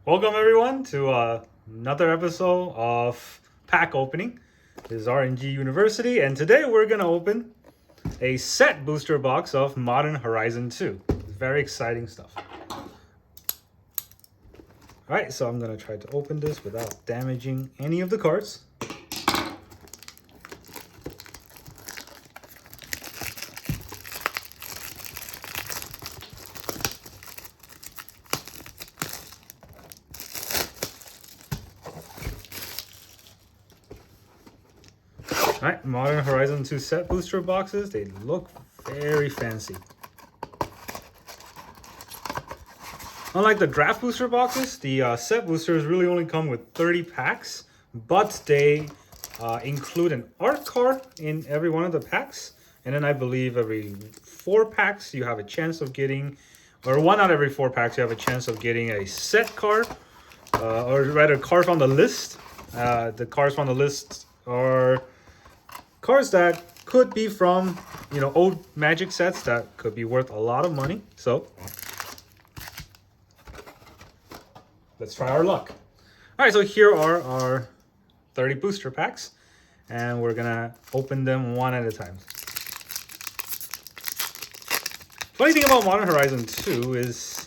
Welcome everyone to another episode of pack opening. This is RNG University, and today we're gonna open a set booster box of Modern Horizon 2. Very exciting stuff. Alright, so I'm gonna try to open this without damaging any of the cards. Alright, Modern Horizon 2 set booster boxes. They look very fancy. Unlike the draft booster boxes, the set boosters really only come with 30 packs, but they include an art card in every one of the packs. And then I believe every 4 packs you have a chance of getting, or 1 out of every 4 packs you have a chance of getting a set card, or rather cards on the list. The cards on the list are cards that could be from, old Magic sets that could be worth a lot of money. So let's try our luck. All right, so here are our 30 booster packs, and we're gonna open them one at a time. Funny thing about Modern Horizon 2 is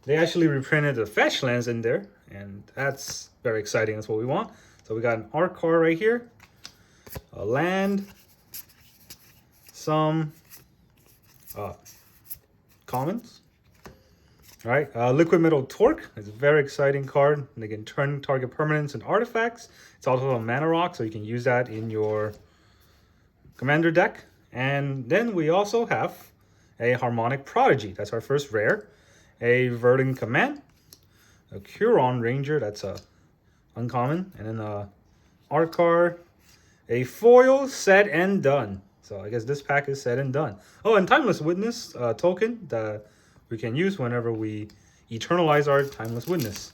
they actually reprinted the fetch lands in there, and that's very exciting. That's what we want. So we got an art card right here, a land, some commons. All right, Liquid Metal Torque is a very exciting card. They can turn target permanents and artifacts. It's also a mana rock, so you can use that in your commander deck. And then we also have a Harmonic Prodigy. That's our first rare. A Verdant Command, a Huron Ranger. That's a uncommon, and then a art card, a foil, set and done. So I guess this pack is set and done. Oh, and Timeless Witness token that we can use whenever we eternalize our Timeless Witness.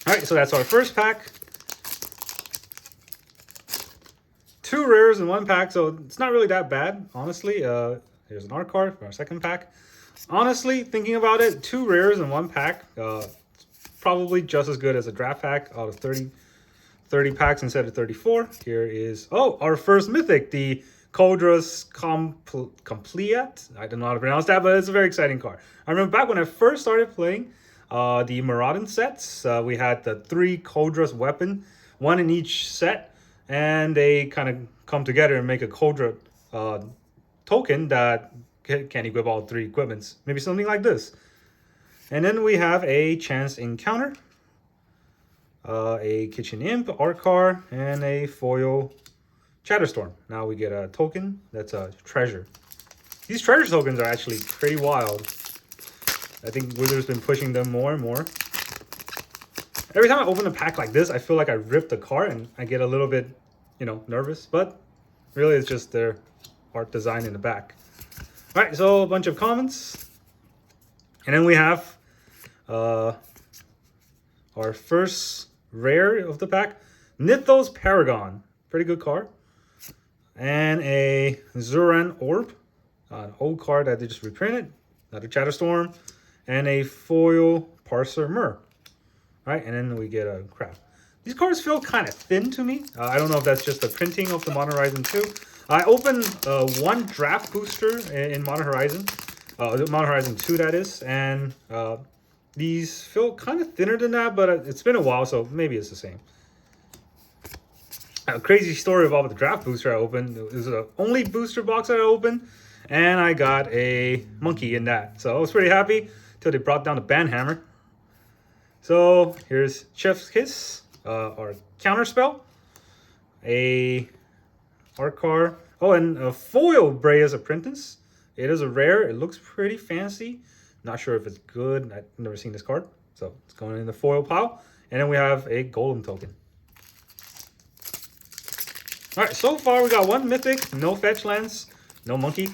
All right, so that's our first pack. 2 rares in 1 pack, so it's not really that bad, honestly. Here's an art card for our second pack. Honestly, thinking about it, 2 rares in 1 pack, probably just as good as a draft pack out of 30 packs instead of 34. Here is, our first Mythic, the Codra's Compleat. I don't know how to pronounce that, but it's a very exciting card. I remember back when I first started playing the Maraudon sets, we had the 3 Codra's weapon, 1 in each set, and they kind of come together and make a Codra token that can equip all 3 equipments. Maybe something like this. And then we have a Chance Encounter, a Kitchen Imp, art card, and a foil Chatterstorm. Now we get a token that's a treasure. These treasure tokens are actually pretty wild. I think Wizards been pushing them more and more. Every time I open a pack like this, I feel like I ripped the card and I get a little bit, nervous. But really, it's just their art design in the back. All right, so a bunch of comments. And then we have our first rare of the pack, Nithos Paragon. Pretty good card. And a Zuran Orb, an old card that they just reprinted, another Chatterstorm, and a foil Parser Myr. Right, and then we get a crap. These cards feel kind of thin to me. I don't know if that's just the printing of the Modern Horizon 2. I opened 1 draft booster in Modern Horizon, Modern Horizon 2 that is, and these feel kind of thinner than that, but it's been a while, so maybe it's the same. A crazy story about the draft booster I opened. It was the only booster box that I opened, and I got a monkey in that. So I was pretty happy until they brought down the Banhammer. So here's Chef's Kiss, our counter spell, a art card, and a foil Brea's Apprentice. It is a rare. It looks pretty fancy. Not sure if it's good. I've never seen this card, so it's going in the foil pile. And then we have a Golem token. All right, so far we got 1 Mythic, no fetch lands, no monkey.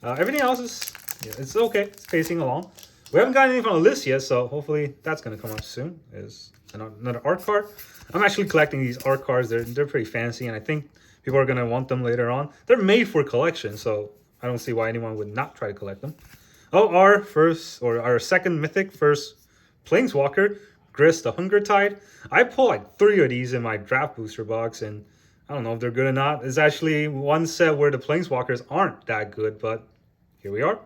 Everything else is, it's okay. It's pacing along. We haven't got anything from the list yet, so hopefully that's going to come up soon. Is another art card. I'm actually collecting these art cards. They're pretty fancy, and I think people are going to want them later on. They're made for collection, so I don't see why anyone would not try to collect them. Our second Mythic, first Planeswalker, Grist the Hunger Tide. I pulled like 3 of these in my draft booster box, and I don't know if they're good or not. There's actually one set where the Planeswalkers aren't that good, but here we are. All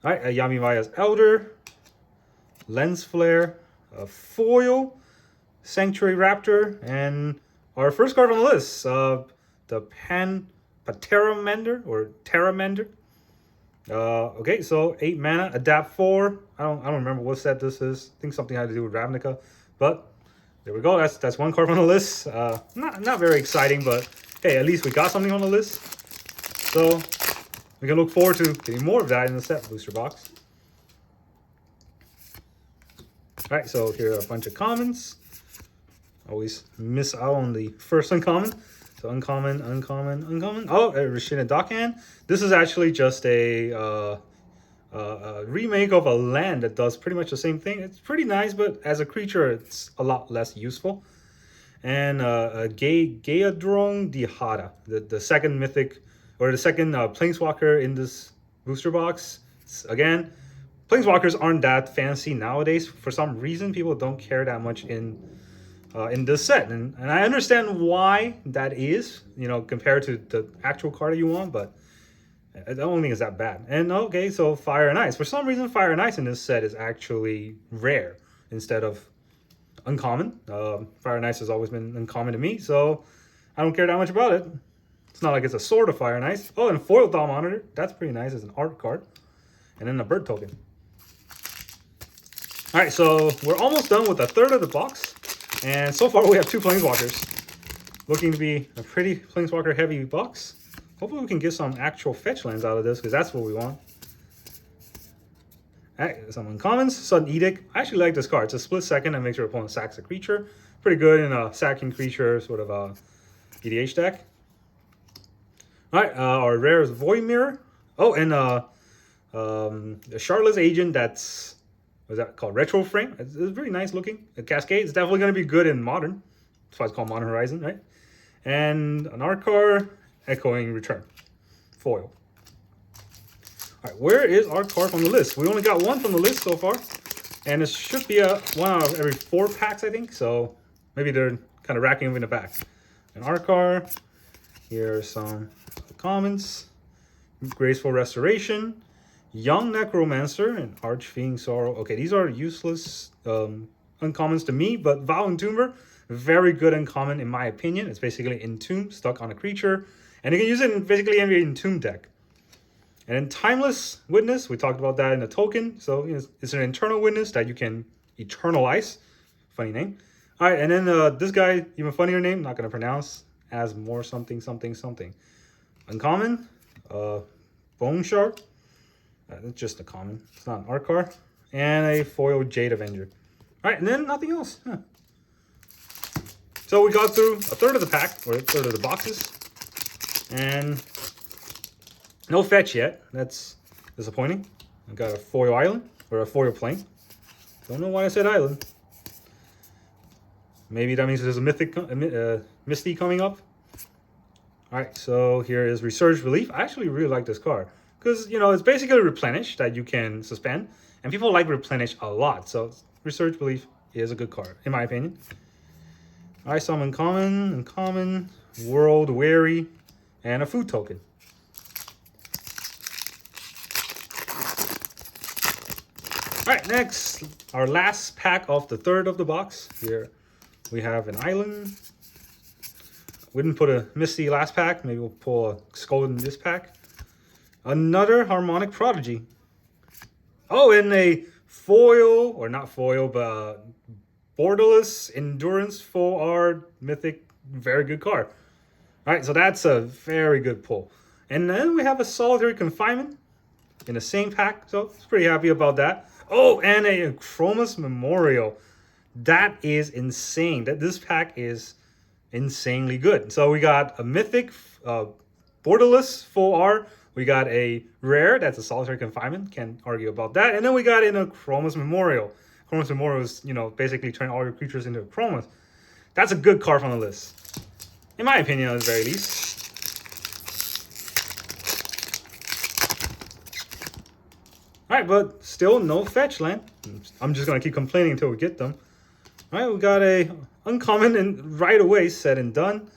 right, a Yamimaya's Elder, Lens Flare, a Foil, Sanctuary Raptor, and our first card on the list, the Pateramander or Terramander. Okay, so 8 mana, adapt 4. I don't remember what set this is. I think something had to do with Ravnica, but there we go. That's one card on the list. Not very exciting, but hey, at least we got something on the list. So we can look forward to getting more of that in the set booster box. All right, so here are a bunch of commons. Always miss out on the first uncommon. So uncommon. Oh, Rashina Dokkan. This is actually just a remake of a land that does pretty much the same thing. It's pretty nice, but as a creature, it's a lot less useful. And Gaeadrong Dihada, the second mythic, or the second Planeswalker in this booster box. Again, Planeswalkers aren't that fancy nowadays. For some reason, people don't care that much in this set, and I understand why that is, compared to the actual card that you want, but I don't think it's that bad. And okay, so Fire and Ice. For some reason, Fire and Ice in this set is actually rare instead of uncommon. Fire and Ice has always been uncommon to me, so I don't care that much about it. It's not like it's a Sword of Fire and Ice. Oh, and a Foil Thought Monitor. That's pretty nice as an art card. And then a bird token. All right, so we're almost done with a third of the box. And so far we have 2 Planeswalkers. Looking to be a pretty Planeswalker heavy box. Hopefully we can get some actual fetch lands out of this, because that's what we want. Alright, some uncommons. Sudden Edict. I actually like this card. It's a split second that makes your opponent sacks a creature. Pretty good in a sacking creature sort of EDH deck. Alright, our rare is Void Mirror. Oh, and the Charlotte's Agent that's... What's that called? Retro Frame. It's very nice looking. A Cascade is definitely going to be good in Modern. That's why it's called Modern Horizon, right? And an art card, Echoing Return. Foil. All right, where is our card from the list? We only got 1 from the list so far. And it should be one out of every 4 packs, I think. So maybe they're kind of racking them in the back. An art card. Here are some commons. Graceful Restoration. Young Necromancer and Archfiend Sorrow. Okay, these are useless uncommons to me, but Vow Entomber, very good uncommon in my opinion. It's basically Entomb stuck on a creature, and you can use it in basically any Entomb deck. And then Timeless Witness, we talked about that in the token. So it's an Eternal Witness that you can eternalize. Funny name. All right, and then this guy, even funnier name, not gonna pronounce, as more something. Uncommon, Bone Shark. It's just a common. It's not an art card. And a foil Jade Avenger. All right, and then nothing else. Huh. So we got through a third of the pack, or a third of the boxes. And no fetch yet. That's disappointing. I got a foil island, or a foil plane. Don't know why I said island. Maybe that means there's a mythic, Misty coming up. All right, so here is Resurged Relief. I actually really like this card. Because, it's basically Replenish that you can suspend. And people like Replenish a lot. So, Resurged Relief is a good card, in my opinion. All right, some uncommon, World Weary, and a food token. All right, next, our last pack of the third of the box. Here we have an island. We didn't put a Misty last pack. Maybe we'll pull a Skull in this pack. Another Harmonic Prodigy. Oh, and a foil, or not foil, but Borderless Endurance Full Art Mythic. Very good card. All right, so that's a very good pull. And then we have a Solitary Confinement in the same pack. So I was pretty happy about that. Oh, and a Chroma's Memorial. That is insane. This pack is insanely good. So we got a Mythic, Borderless Full Art. We got a rare, that's a Solitary Confinement, can't argue about that. And then we got in a Chroma's Memorial. Chroma's Memorial is, basically turn all your creatures into Chromas. That's a good card from the list. In my opinion, at the very least. All right, but still no fetch land. I'm just gonna keep complaining until we get them. All right, we got a uncommon and right away said and done.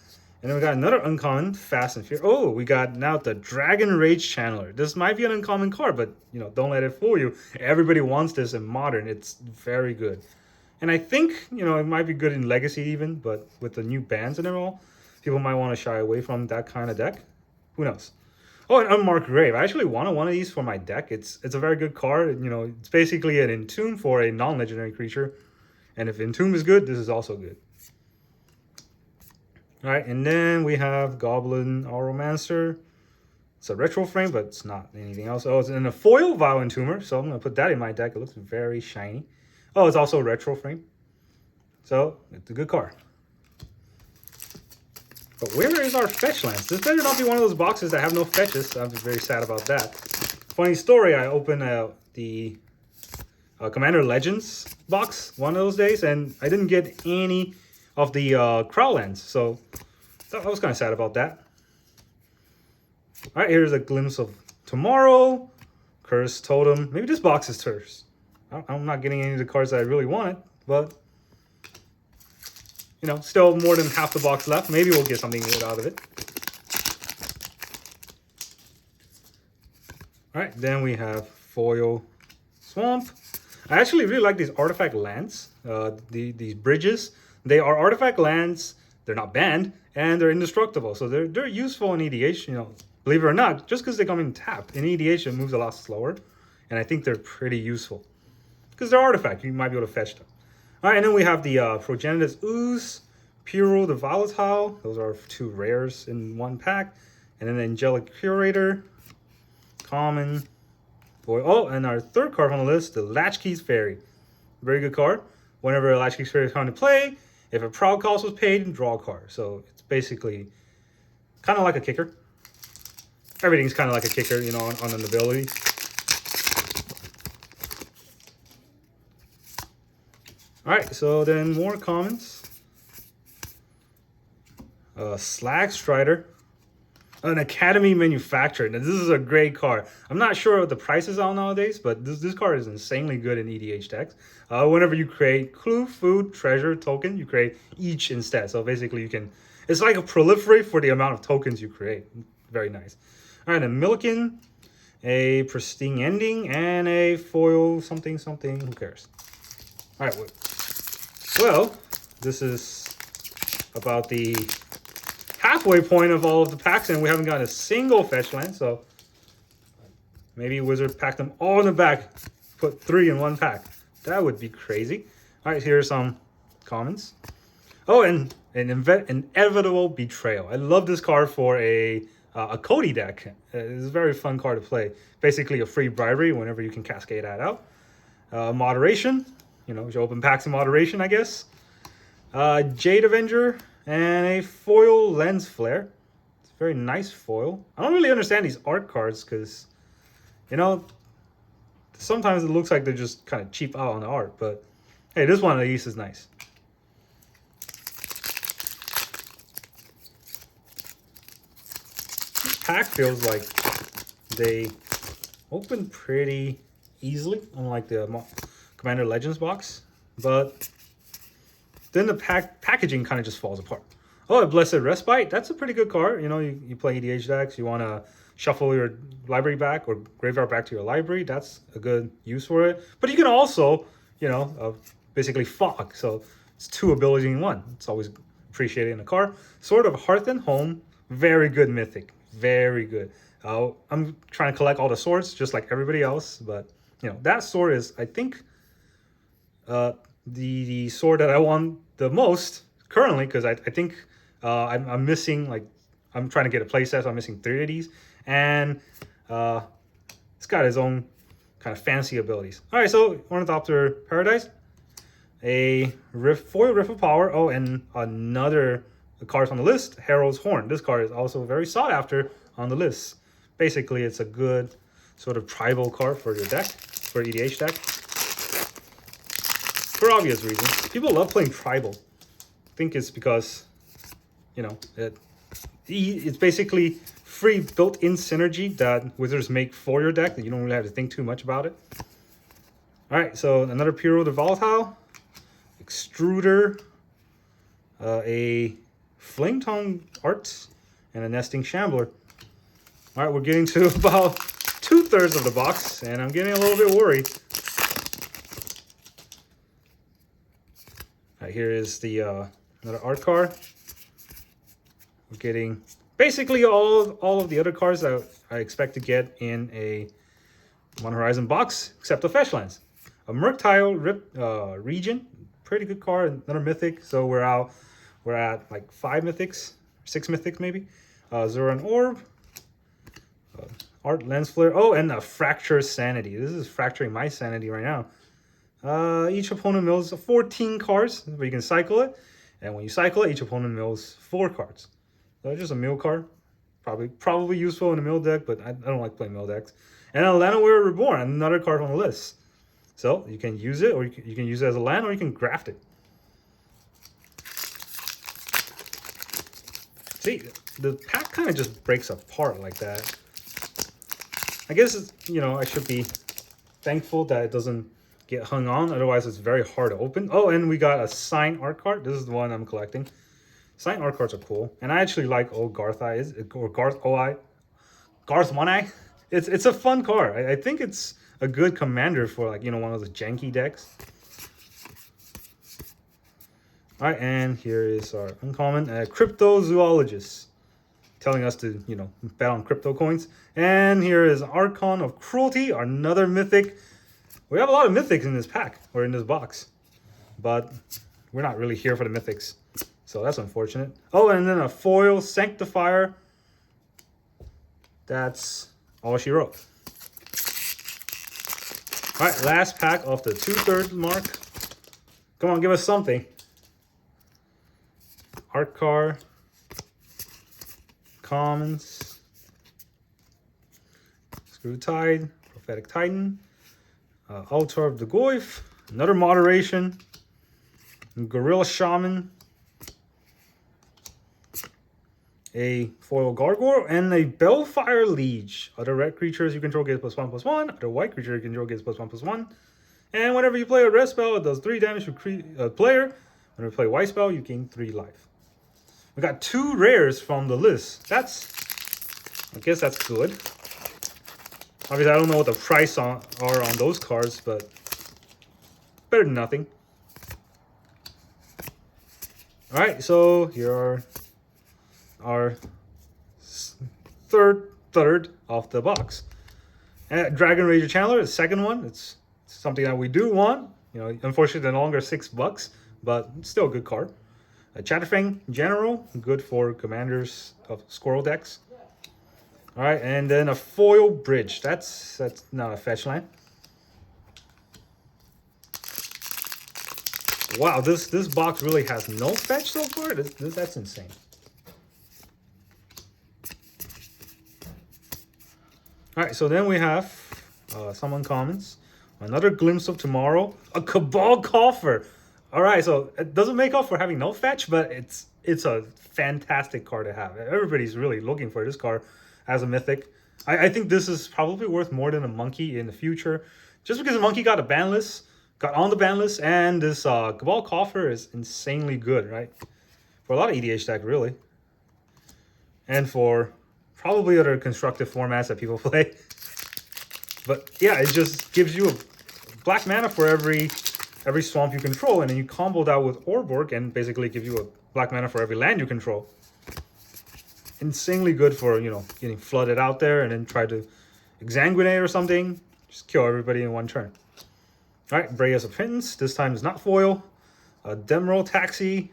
And then we got another uncommon, Fast and Furious. Oh, we got now the Dragon Rage Channeler. This might be an uncommon card, but don't let it fool you. Everybody wants this in Modern. It's very good. And I think, it might be good in Legacy even, but with the new bans and all, people might want to shy away from that kind of deck. Who knows? Oh, an Unmarked Grave. I actually wanted one of these for my deck. It's a very good card. It's basically an Entomb for a non-legendary creature. And if Entomb is good, this is also good. All right, and then we have Goblin Aromancer. It's a retro frame, but it's not anything else. Oh, it's in a foil Vile Entomber, so I'm going to put that in my deck. It looks very shiny. Oh, it's also a retro frame. So, it's a good card. But where is our fetch lands? This better not be one of those boxes that have no fetches. I'm very sad about that. Funny story, I opened the Commander Legends box one of those days, and I didn't get any of the Crow lands, so I was kind of sad about that. All right, here's a glimpse of Tomorrow, Cursed Totem. Maybe this box is cursed. I'm not getting any of the cards that I really wanted, but still more than half the box left. Maybe we'll get something good out of it. All right, then we have Foil Swamp. I actually really like these artifact lands, these bridges. They are artifact lands, they're not banned, and they're indestructible. So they're useful in EDH, believe it or not, just because they come in tapped. In EDH, it moves a lot slower, and I think they're pretty useful. Because they're artifacts, you might be able to fetch them. All right, and then we have the Progenitus Ooze, Puro the Volatile. Those are 2 rares in one pack. And then the Angelic Curator, common. Oh, and our third card on the list, the Latchkey's Fairy. Very good card. Whenever a Latchkey's Fairy is coming to play, if a proud cost was paid, draw a card. So it's basically kind of like a kicker. Everything's kind of like a kicker, on an ability. All right, so then more commons. Slag Strider. An Academy Manufacturer. Now, this is a great card. I'm not sure what the price is on nowadays, but this card is insanely good in EDH decks. Whenever you create clue, food, treasure, token, you create each instead. So basically it's like a proliferate for the amount of tokens you create. Very nice. All right, a Milliken, a Pristine Ending, and a foil something. Who cares? All right, well, this is about the halfway point of all of the packs, and we haven't gotten a single fetch land, so maybe Wizard packed them all in the back, put 3 in one pack. That would be crazy. All right, here are some commons. Oh, and an Inevitable Betrayal. I love this card for a Cody deck. It's a very fun card to play. Basically a free bribery whenever you can cascade that out. Moderation. You open packs in moderation, I guess. Jade Avenger. And a foil Lens Flare. It's a very nice foil. I don't really understand these art cards because, sometimes it looks like they're just kind of cheap out on the art. But, hey, this one at least is nice. This pack feels like they open pretty easily, unlike the Commander Legends box. But then the packaging kind of just falls apart. Oh, a Blessed Respite. That's a pretty good card. You play EDH decks. You want to shuffle your library back or graveyard back to your library. That's a good use for it. But you can also, basically fog. So it's 2 abilities in 1. It's always appreciated in a card. Sword of Hearth and Home. Very good mythic. Very good. I'm trying to collect all the swords just like everybody else. But, that sword is, I think, the sword that I want the most currently, because I think I'm missing, I'm trying to get a playset, so I'm missing 3 of these, and it's got its own kind of fancy abilities. All right, so Ornithopter Paradise, a foil Rift of Power. Oh, and another card on the list, Herald's Horn. This card is also very sought after on the list. Basically, it's a good sort of tribal card for your deck, for EDH deck. For obvious reasons. People love playing tribal. I think it's because, it's basically free built-in synergy that wizards make for your deck that you don't really have to think too much about it. All right, so another Puro the Volatile, Extruder, a Flame Tongue Art, and a Nesting Shambler. All right, we're getting to about 2/3 of the box, and I'm getting a little bit worried. All right, here is the another art card. We're getting basically all of the other cards that I expect to get in a One Horizon box, except the fetch lands. A Murktile Region, pretty good card. Another Mythic, so we're at like 5 Mythics, 6 Mythics maybe. Zoran Orb, Art Lens Flare. Oh, and a Fracture Sanity. This is fracturing my sanity right now. Each opponent mills 14 cards, but you can cycle it. And when you cycle it, each opponent mills 4 cards. So it's just a mill card. Probably useful in a mill deck, but I don't like playing mill decks. And a Llanowar Reborn, another card on the list. So you can use it, or you can use it as a land, or you can graft it. See, the pack kind of just breaks apart like that. I guess, I should be thankful that it doesn't get hung on. Otherwise, it's very hard to open. Oh, and we got a signed art card. This is the one I'm collecting. Signed art cards are cool. And I actually like Old Garth Eye, or Garth Eye. Garth One Eye. It's a fun card. I think it's a good commander for, like, one of those janky decks. All right, and here is our uncommon Cryptozoologist, telling us to, bet on crypto coins. And here is Archon of Cruelty, another mythic. We have a lot of mythics in this pack, or in this box, but we're not really here for the mythics, so that's unfortunate. Oh, and then a foil Sanctifier. That's all she wrote. All right, last pack of the 2/3 mark. Come on, give us something. Art card, commons, Screw Tide, Prophetic Titan, Altar of the Goyf, another Moderation, Gorilla Shaman, a foil Gargoyle, and a Bellfire Liege. Other red creatures you control get +1/+1. Other white creature you control gets +1/+1. And whenever you play a red spell, it does 3 damage to player. When we play white spell, you gain 3 life. We got 2 rares from the list. I guess that's good. Obviously, I don't know what the price are on those cards, but better than nothing. All right, so here are our third of the box. Dragon Rager Channeler, the second one. It's something that we do want. Unfortunately, no longer $6, but still a good card. A Chatterfang General, good for commanders of Squirrel decks. All right, and then a foil Bridge. That's not a fetch land. Wow, this box really has no fetch so far. That's insane. All right, so then we have some uncommons. Another Glimpse of Tomorrow. A Cabal Coffer. All right, so it doesn't make up for having no fetch, but it's a fantastic card to have. Everybody's really looking for this card as a mythic. I think this is probably worth more than a Monkey in the future, just because the Monkey got on the ban list, and this Cabal Coffer is insanely good, right? For a lot of EDH deck, really, and for probably other constructive formats that people play. But yeah, it just gives you a black mana for every swamp you control, and then you combo that with Orborg and basically give you a black mana for every land you control. Insanely good for, getting flooded out there and then try to exsanguinate or something. Just kill everybody in one turn. All right, Breya's Apprentice. This time is not foil. A Demerol Taxi.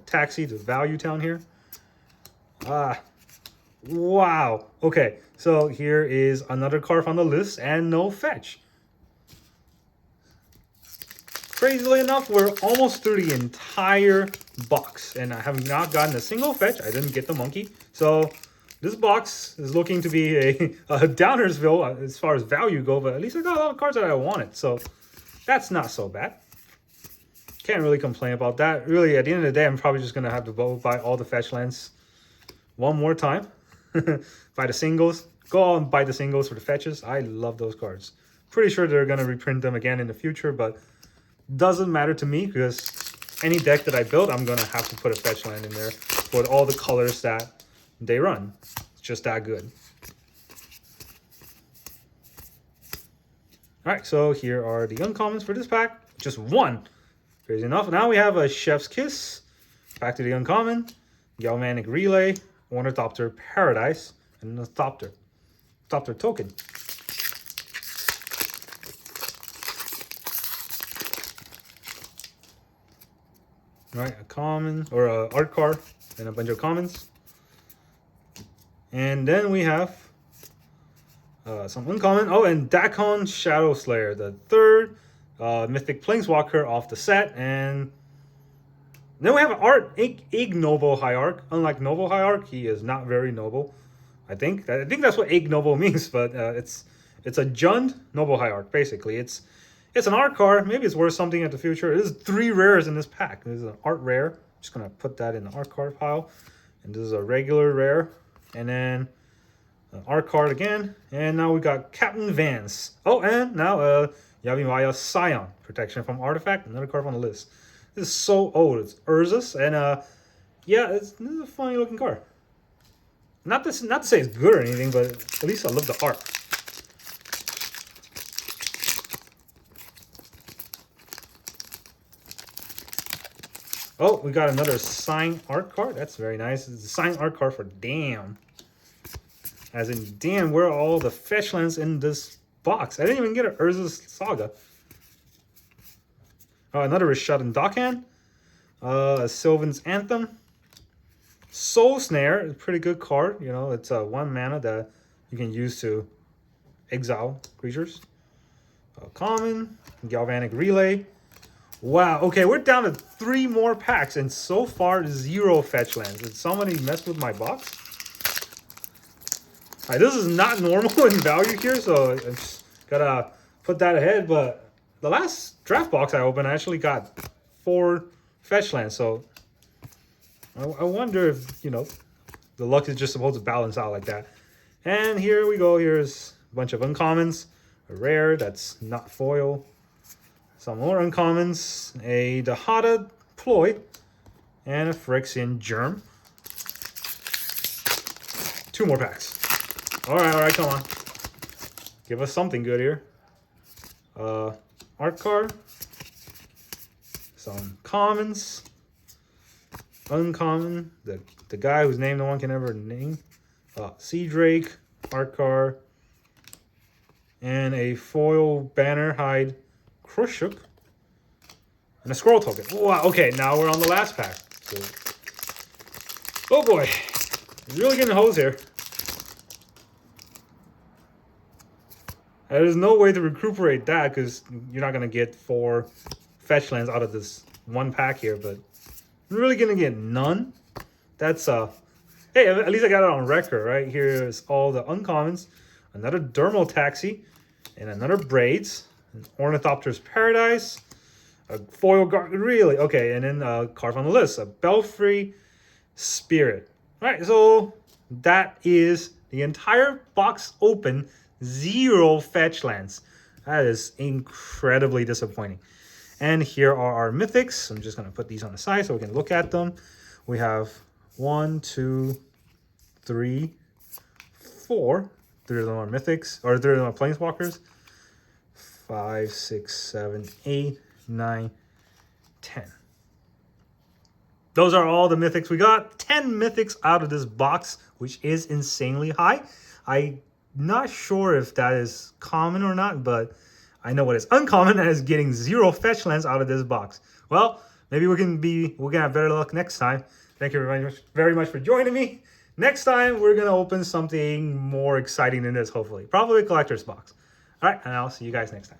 Taxi to Value Town here. Wow. Okay, so here is another card on the list and no fetch. Crazily enough, we're almost through the entire box, and I have not gotten a single fetch. I didn't get the Monkey. So this box is looking to be a Downersville as far as value go, but at least I got a lot of cards that I wanted. So that's not so bad. Can't really complain about that. Really, at the end of the day, I'm probably just going to have to buy all the fetch lands one more time. Buy the singles. Go out and buy the singles for the fetches. I love those cards. Pretty sure they're going to reprint them again in the future, but doesn't matter to me because any deck that I build, I'm going to have to put a fetch land in there for all the colors that they run. It's just that good. Alright, so here are the uncommons for this pack. Just one. Crazy enough. Now we have a Chef's Kiss. Back to the uncommon. Galvanic Relay. Ornithopter Paradise. And a Thopter. Thopter token. Alright, a common, or a art card, and a bunch of commons. And then we have some uncommon. Oh, and Dakon Shadow Slayer, the third Mythic Planeswalker off the set. And then we have Art Ignoble Hierarch. Unlike Noble Hierarch, he is not very noble. I think that's what Ignoble means, but it's a Jund Noble Hierarch, basically. It's an art card. Maybe it's worth something in the future. There's 3 rares in this pack. This is an art rare. Just gonna put that in the art card pile. And this is a regular rare. And then an art card again. And now we got Captain Vance. Oh, and now Yavimaya Scion. Protection from Artifact. Another card on the list. This is so old. It's Urzus. And yeah, this is a funny looking card. Not to say it's good or anything, but at least I love the art. Oh, we got another signed art card. That's very nice. It's a signed art card for Damn. As in, damn, where are all the fetch lands in this box? I didn't even get an Urza's Saga. Oh, another Rishadan Dockhand. A Sylvan's Anthem. Soul Snare, a pretty good card. You know, it's a 1 mana that you can use to exile creatures. Common, Galvanic Relay. Wow, okay, we're down to 3 more packs, and so far 0 fetch lands. Did somebody mess with my box? Alright, this is not normal in value here, so I just gotta put that ahead. But the last draft box I opened, I actually got 4 fetch lands, so I wonder if, you know, the luck is just supposed to balance out like that. And here we go. Here's a bunch of uncommons. A rare that's not foil. Some more uncommons. A Dahada Ploy. And a Phyrexian Germ. 2 more packs. Alright, come on. Give us something good here. Art card. Some commons. Uncommon, the guy whose name no one can ever name. Sea Drake, art card, and a foil banner hide Krushuk, and a scroll token. Wow, okay, now we're on the last pack. So, oh boy, really getting hosed here. There's no way to recuperate that because you're not gonna get 4 fetch lands out of this 1 pack here, but I'm really gonna get none. That's hey, at least I got it on record, right? Here's all the uncommons. Another Dermal Taxi, and another Braids, an Ornithopter's Paradise, a foil guard. Really? Okay, and then a card on the list, a Belfry Spirit. All right, so that is the entire box open. 0 fetch lands. That is incredibly disappointing. And here are our mythics. I'm just going to put these on the side so we can look at them. We have 1, 2, 3, 4. 3 of them are mythics, or 3 of them are planeswalkers. 5, 6, 7, 8, 9, 10. Those are all the mythics we got. 10 mythics out of this box, which is insanely high. I'm not sure if that is common or not, but I know what is uncommon, and is getting 0 fetch lands out of this box. Well, maybe we're gonna have better luck next time. Thank you very much for joining me. Next time, we're gonna open something more exciting than this, hopefully. Probably a collector's box. All right, and I'll see you guys next time.